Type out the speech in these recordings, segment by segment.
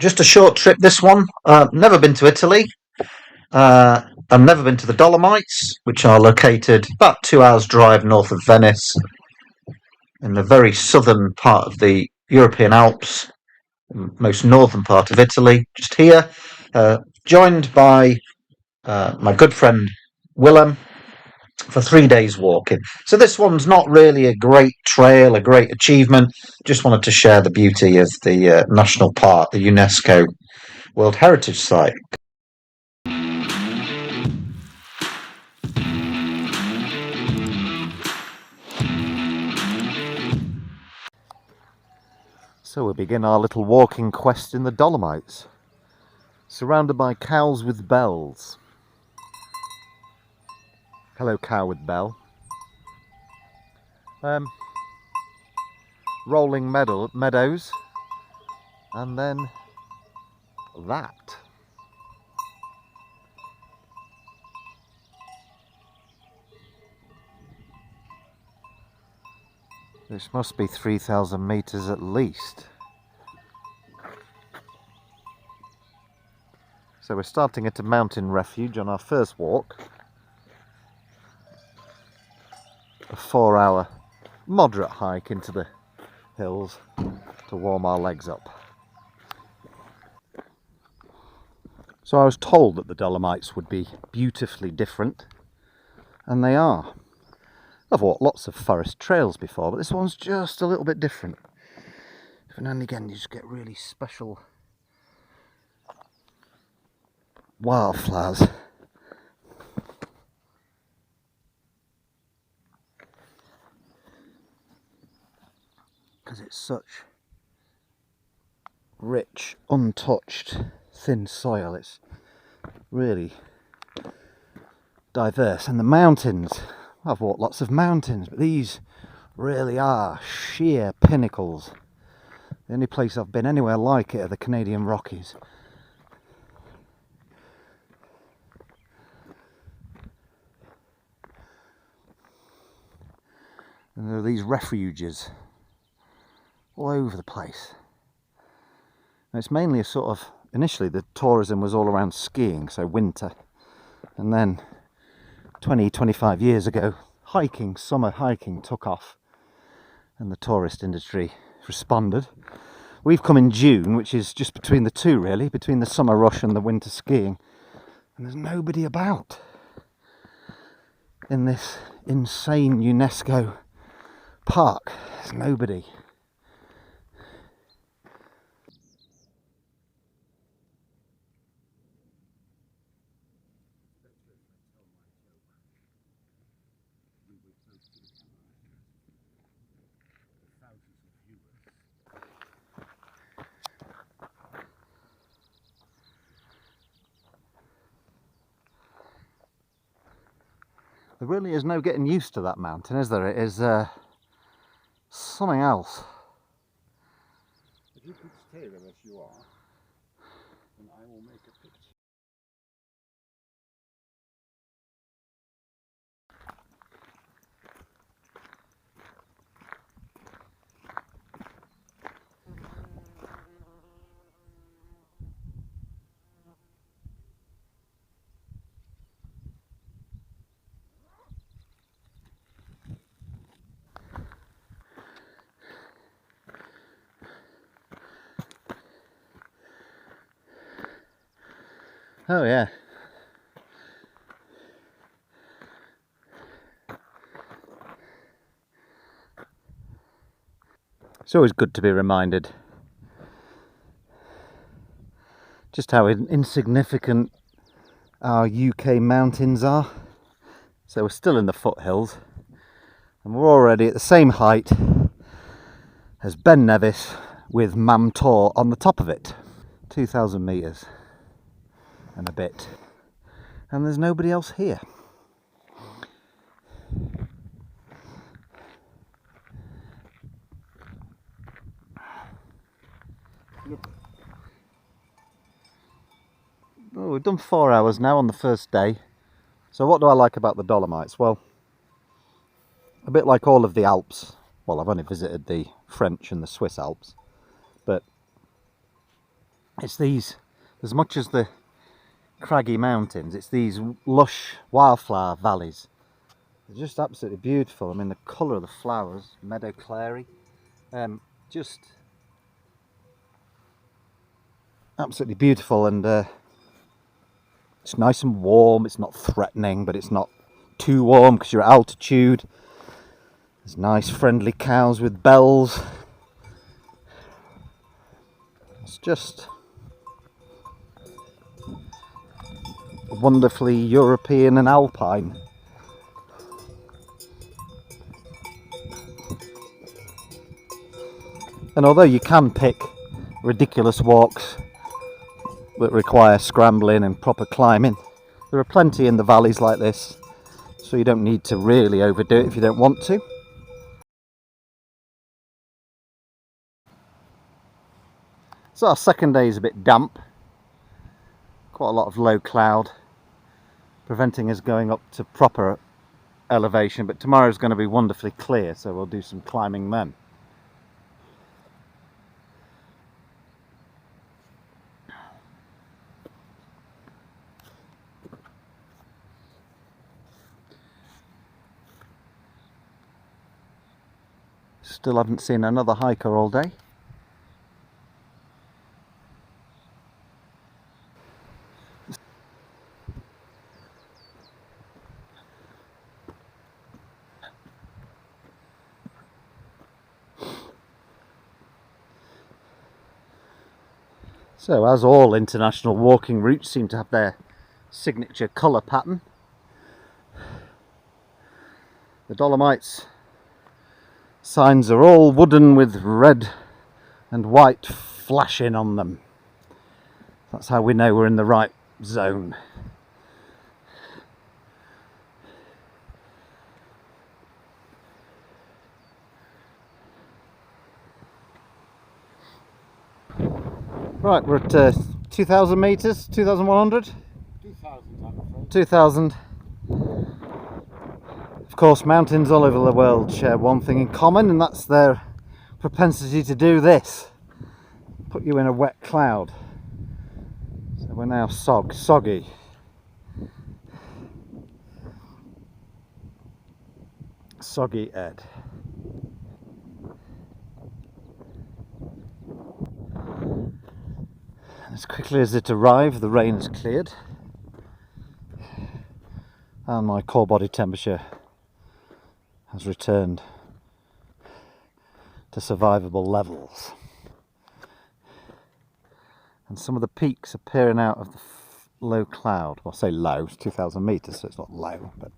Just a short trip, this one. Never been to Italy. I've never been to the Dolomites, which are located about 2 hours drive north of Venice in the very southern part of the European Alps, most northern part of Italy. Just here, joined by my good friend Willem for 3 days walking. So this one's not really a great trail, a great achievement. Just wanted to share the beauty of the national park, the UNESCO World Heritage Site. So we begin our little walking quest in the Dolomites, surrounded by cows with bells. Hello, cow with bell. Rolling meadows, and then that. This must be 3,000 meters at least. So we're starting at a mountain refuge on our first walk. A 4-hour moderate hike into the hills to warm our legs up. So I was told that the Dolomites would be beautifully different, and they are. I've walked lots of forest trails before, but this one's just a little bit different. Every now and again you just get really special wildflowers. Because it's such rich, untouched, thin soil. It's really diverse. And the mountains, I've walked lots of mountains, but these really are sheer pinnacles. The only place I've been anywhere like it are the Canadian Rockies. And there are these refuges all over the place. And it's mainly a sort of, initially the tourism was all around skiing, so winter. And then 25 years ago, summer hiking took off and the tourist industry responded. We've come in June, which is just between the two really, between the summer rush and the winter skiing. And there's nobody about in this insane UNESCO park. There's nobody. There really is no getting used to that mountain, is there? It is something else. If you could stay there as you are, then I will make a picture. Oh yeah. It's always good to be reminded just how insignificant our UK mountains are. So we're still in the foothills and we're already at the same height as Ben Nevis with Mam Tor on the top of it. 2,000 metres and a bit. And there's nobody else here. Look. Oh, we've done 4 hours now on the first day. So what do I like about the Dolomites? Well, a bit like all of the Alps. Well, I've only visited the French and the Swiss Alps, but It's these, as much as the craggy mountains, it's these lush wildflower valleys. They're just absolutely beautiful. I mean, the colour of the flowers, meadow clary, just absolutely beautiful. And it's nice and warm. It's not threatening, but it's not too warm because you're at altitude. There's nice friendly cows with bells. It's just wonderfully European and alpine. And although you can pick ridiculous walks that require scrambling and proper climbing, there are plenty in the valleys like this, so you don't need to really overdo it if you don't want to. So our second day is a bit damp, quite a lot of low cloud, preventing us going up to proper elevation, but tomorrow's going to be wonderfully clear, so we'll do some climbing then. Still haven't seen another hiker all day. So, as all international walking routes seem to have their signature colour pattern, the Dolomites signs are all wooden with red and white flashing on them. That's how we know we're in the right zone. Right, we're at 2,000 metres, 2,100? 2,000. 2,000. Of course, mountains all over the world share one thing in common, and that's their propensity to do this. Put you in a wet cloud. So we're now soggy. Soggy Ed. As quickly as it arrived, the rain has cleared, and my core body temperature has returned to survivable levels. And some of the peaks are peering out of the low cloud. Well, I say low, it's 2,000 metres, so it's not low, but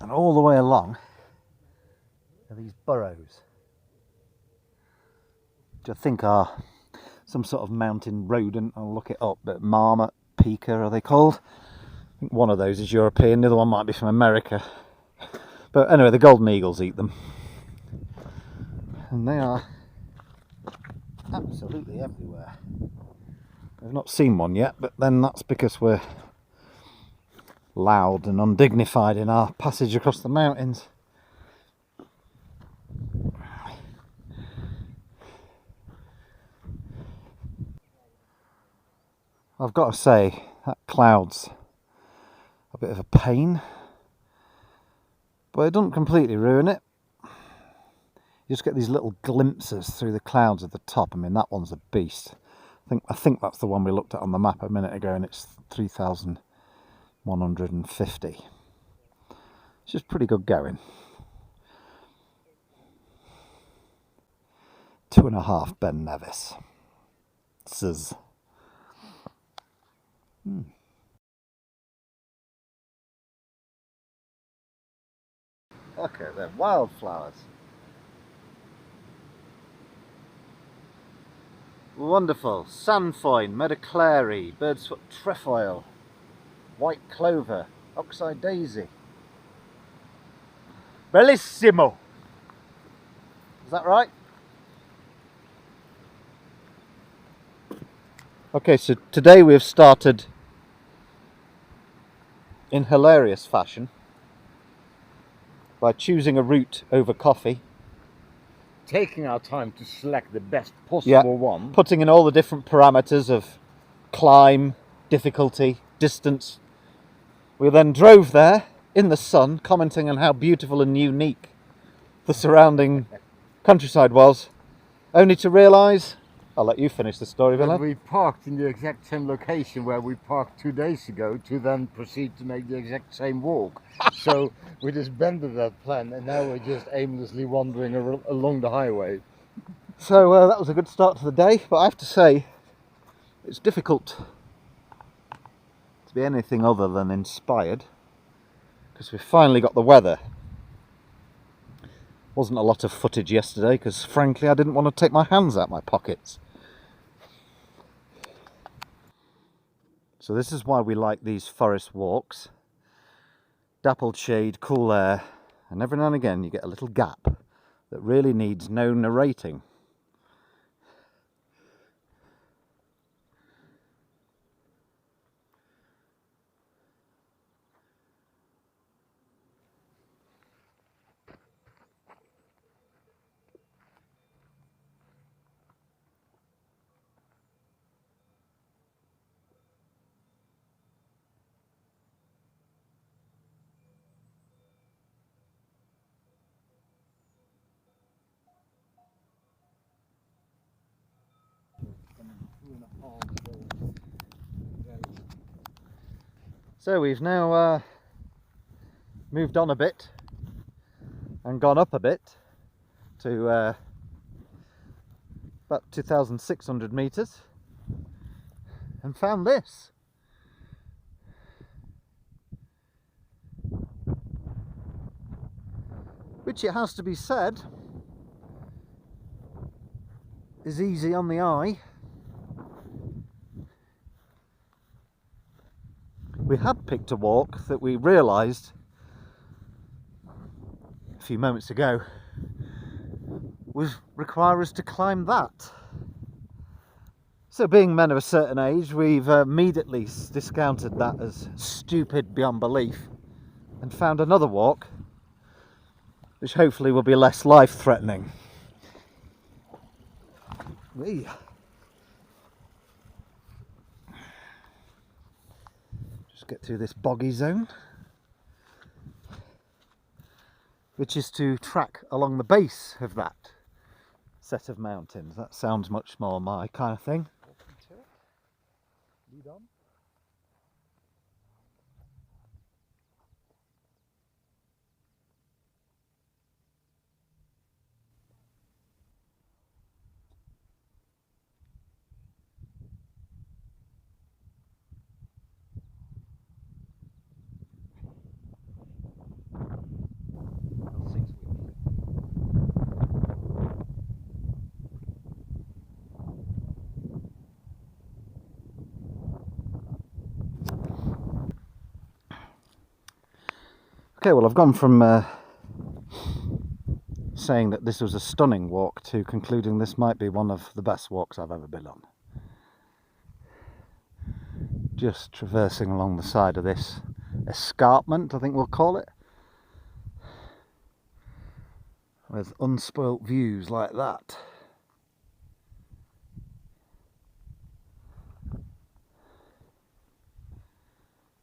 and all the way along are these burrows, which I think are some sort of mountain rodent. I'll look it up, but marmot, pika are they called? I think one of those is European, the other one might be from America. But anyway, the golden eagles eat them. And they are absolutely everywhere. I've not seen one yet, but then that's because we're loud and undignified in our passage across the mountains. I've got to say, that cloud's a bit of a pain, but it doesn't completely ruin it. You just get these little glimpses through the clouds at the top. I mean, that one's a beast. I think that's the one we looked at on the map a minute ago, and it's 3,150. It's just pretty good going. 2.5 Ben Nevis. Zzz. Okay, they're wildflowers. Wonderful. Sandfoin, meadowclary, birdsfoot trefoil, white clover, oxeye daisy. Bellissimo! Is that right? Okay, so today we have started in hilarious fashion by choosing a route over coffee. Taking our time to select the best possible one. Putting in all the different parameters of climb, difficulty, distance. We then drove there in the sun, commenting on how beautiful and unique the surrounding countryside was, only to realise, I'll let you finish the story, That Willem. we parked in the exact same location where we parked 2 days ago to then proceed to make the exact same walk. So we disbanded that plan and now we're just aimlessly wandering along the highway. So that was a good start to the day, but I have to say it's difficult to be anything other than inspired because we finally got the weather. Wasn't a lot of footage yesterday because frankly I didn't want to take my hands out my pockets. So this is why we like these forest walks. Dappled shade, cool air, and every now and again you get a little gap that really needs no narrating. So we've now moved on a bit and gone up a bit to about 2,600 meters and found this. Which, it has to be said, is easy on the eye. We had picked a walk that we realised a few moments ago would require us to climb that. So being men of a certain age, we've immediately discounted that as stupid beyond belief and found another walk which hopefully will be less life-threatening. Just get through this boggy zone, which is to track along the base of that set of mountains. That sounds much more my kind of thing. Lead on. Okay, well, I've gone from saying that this was a stunning walk to concluding this might be one of the best walks I've ever been on. Just traversing along the side of this escarpment, I think we'll call it, with unspoilt views like that.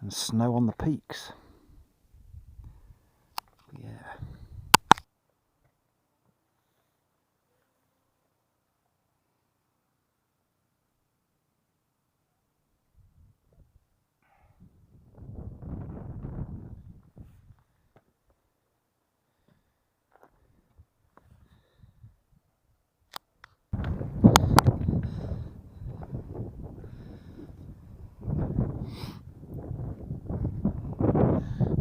And snow on the peaks. Yeah.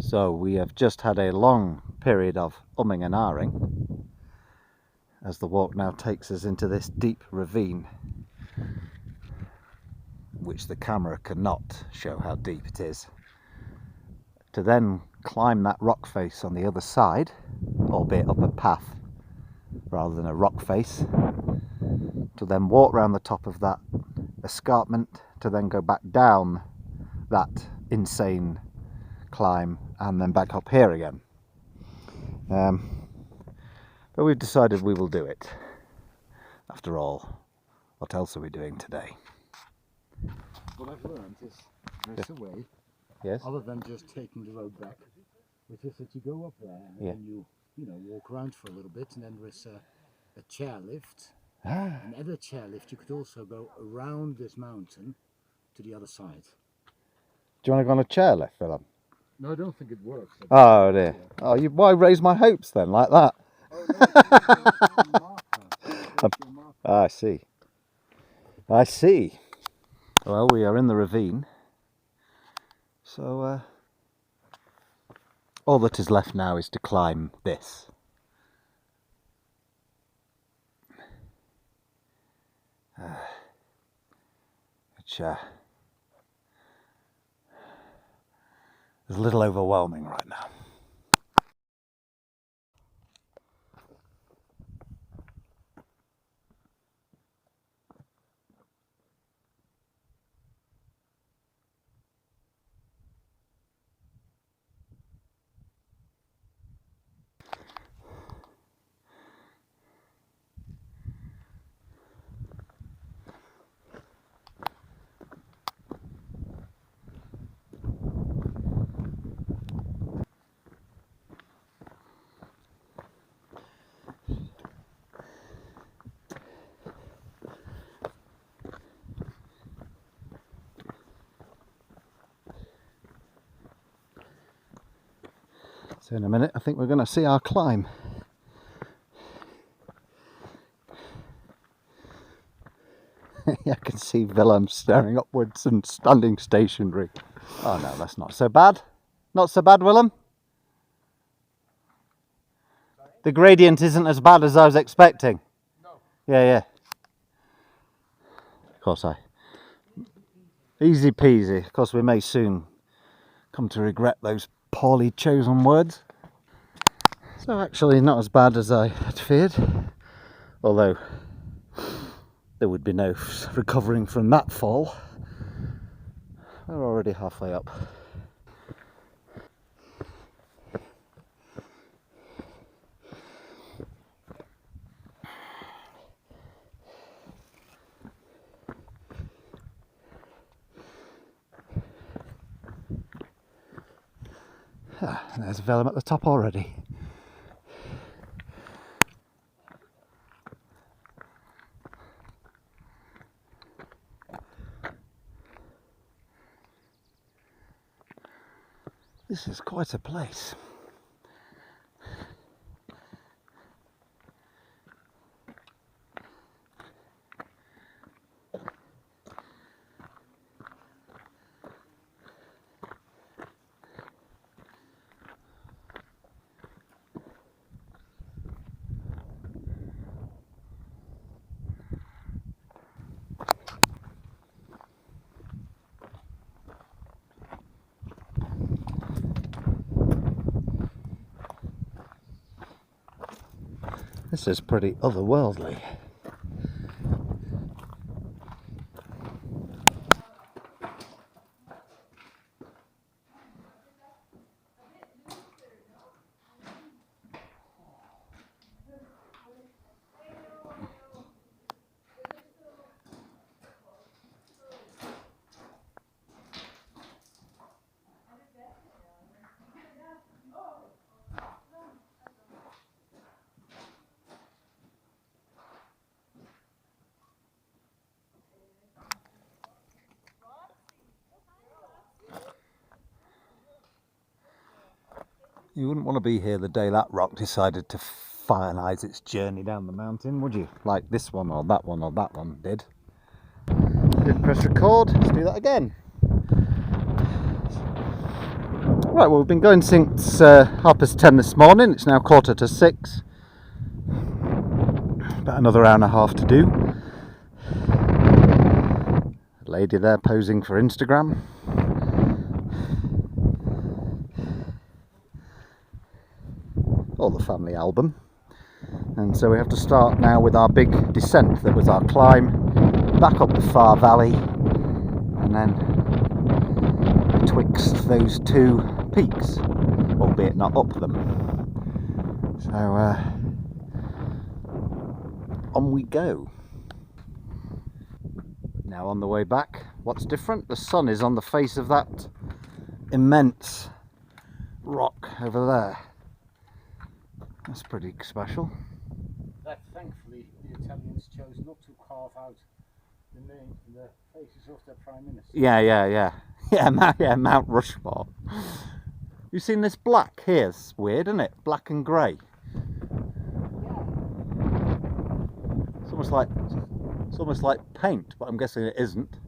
So we have just had a long period of umming and ahhing as the walk now takes us into this deep ravine, which the camera cannot show how deep it is, to then climb that rock face on the other side, albeit up a path rather than a rock face, to then walk round the top of that escarpment, to then go back down that insane climb and then back up here again. But we've decided we will do it. After all, what else are we doing today? What I've learned is there's a way, Yes? other than just taking the road back, which is that you go up there and Yeah. then you know, walk around for a little bit, and then there's a chairlift. Ah, And at a chairlift, you could also go around this mountain to the other side. do you want to go on a chairlift, Willem? No, I don't think it works. Oh dear. Oh, why raise my hopes then, like that? Oh, no, it's a marker. Ah, I see. I see. Well, we are in the ravine. So, all that is left now is to climb this. Which is a little overwhelming right now. So in a minute, I think we're going to see our climb. I can see Willem staring upwards and standing stationary. Oh no, that's not so bad. Not so bad, Willem. The gradient isn't as bad as I was expecting. No. Yeah. Of course, easy peasy. Of course, we may soon come to regret those poorly chosen words. So actually not as bad as I had feared. Although there would be no recovering from that fall. We're already halfway up. There's Willem at the top already. This is quite a place. This is pretty otherworldly. You wouldn't want to be here the day that rock decided to finalise its journey down the mountain, would you? Like this one or that one did. Didn't press record, let's do that again. Right, well, we've been going since 10:30 this morning. It's now 6:15. About another hour and a half to do. A lady there posing for Instagram. Or the family album. And so we have to start now with our big descent. That was our climb back up the far valley, and then betwixt those two peaks, albeit not up them. So on we go. Now on the way back, what's different? The sun is on the face of that immense rock over there. That's pretty special. That thankfully the Italians chose not to carve out the faces of their Prime Minister. Yeah, Mount Rushmore. You seen this black here? It's weird, isn't it? Black and grey. It's almost like paint, but I'm guessing it isn't.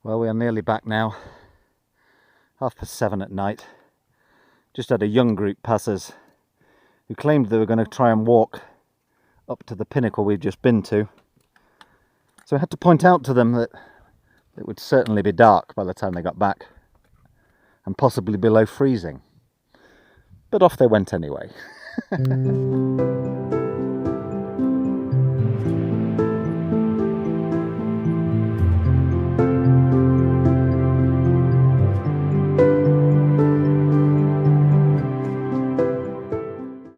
Well, we are nearly back now. 7:30 at night. Just had a young group pass us who claimed they were going to try and walk up to the pinnacle we've just been to. So I had to point out to them that it would certainly be dark by the time they got back, and possibly below freezing. But off they went anyway.